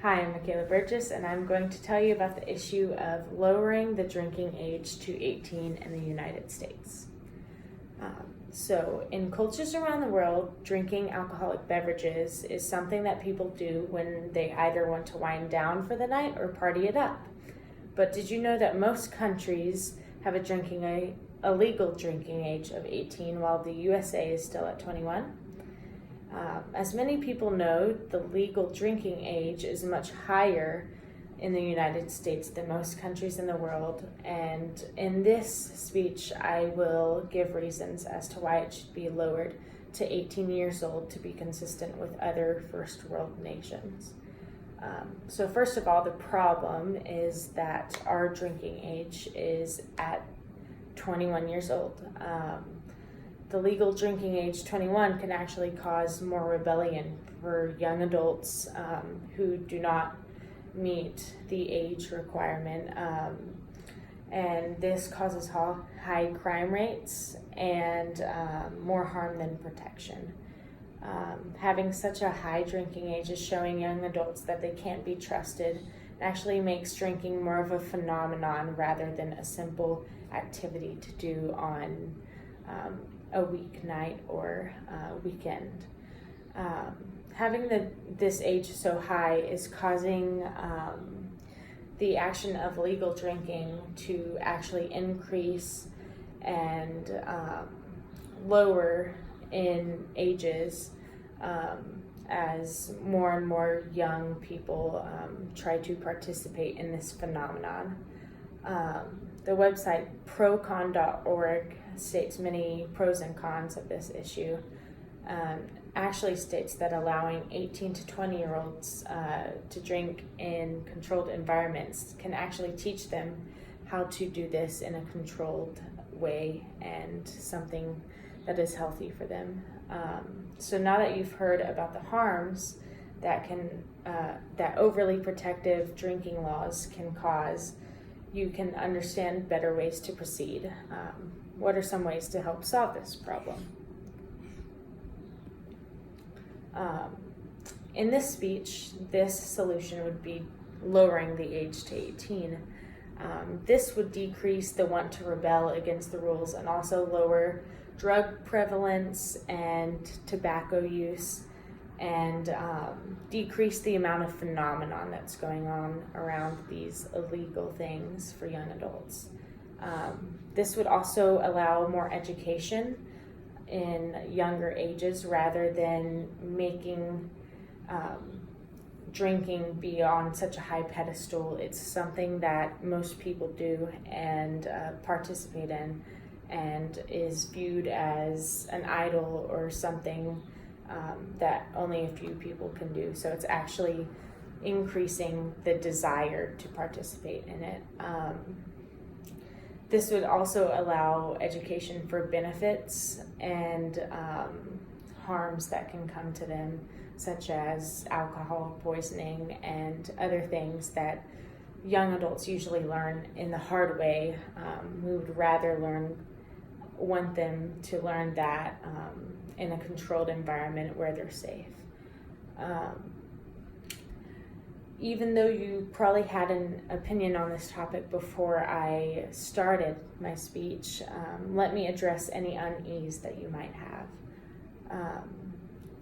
Hi, I'm Michaela Burgess, and I'm going to tell you about the issue of lowering the drinking age to 18 in the United States. So, in cultures around the world, drinking alcoholic beverages is something that people do when they either want to wind down for the night or party it up. But did you know that most countries have a legal drinking age of 18, while the USA is still at 21? As many people know, the legal drinking age is much higher in the United States than most countries in the world, and in this speech I will give reasons as to why it should be lowered to 18 years old to be consistent with other first world nations. So first of all, the problem is that our drinking age is at 21 years old. The legal drinking age 21 can actually cause more rebellion for young adults who do not meet the age requirement, and this causes high crime rates and more harm than protection. Having such a high drinking age is showing young adults that they can't be trusted. It actually makes drinking more of a phenomenon rather than a simple activity to do on a weeknight or weekend. Having this age so high is causing the action of legal drinking to actually increase and lower in ages as more and more young people try to participate in this phenomenon. The website procon.org states many pros and cons of this issue. Actually states that allowing 18 to 20-year-olds to drink in controlled environments can actually teach them how to do this in a controlled way and something that is healthy for them. So now that you've heard about the harms that overly protective drinking laws can cause, you can understand better ways to proceed. What are some ways to help solve this problem? In this speech, this solution would be lowering the age to 18. This would decrease the want to rebel against the rules and also lower drug prevalence and tobacco use, and decrease the amount of phenomenon that's going on around these illegal things for young adults. This would also allow more education in younger ages rather than making drinking be on such a high pedestal. It's something that most people do and participate in, and is viewed as an idol or something that only a few people can do. So it's actually increasing the desire to participate in it. This would also allow education for benefits and harms that can come to them, such as alcohol poisoning and other things that young adults usually learn in the hard way. We would rather want them to learn that in a controlled environment where they're safe. Even though you probably had an opinion on this topic before I started my speech, let me address any unease that you might have.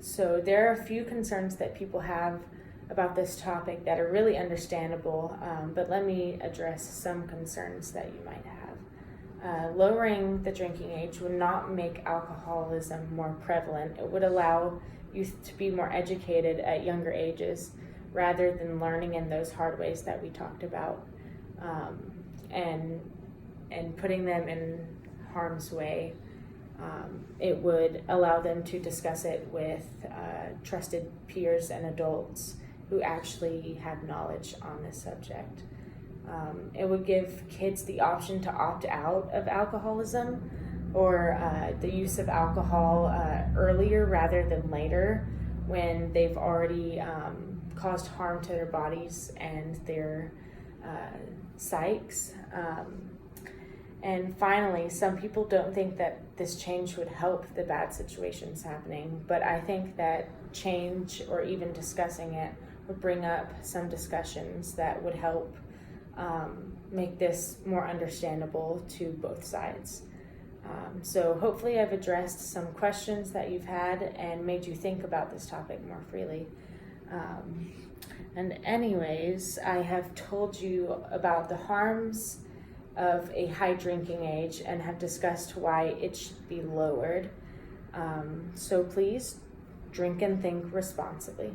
So there are a few concerns that people have about this topic that are really understandable, but let me address some concerns that you might have. Lowering the drinking age would not make alcoholism more prevalent. It would allow youth to be more educated at younger ages rather than learning in those hard ways that we talked about, and putting them in harm's way. It would allow them to discuss it with trusted peers and adults who actually have knowledge on this subject. It would give kids the option to opt out of alcoholism or the use of alcohol earlier rather than later, when they've already caused harm to their bodies and their psyches. And finally, some people don't think that this change would help the bad situations happening, but I think that change or even discussing it bring up some discussions that would help make this more understandable to both sides. So hopefully I've addressed some questions that you've had and made you think about this topic more freely. And anyways, I have told you about the harms of a high drinking age and have discussed why it should be lowered. So please drink and think responsibly.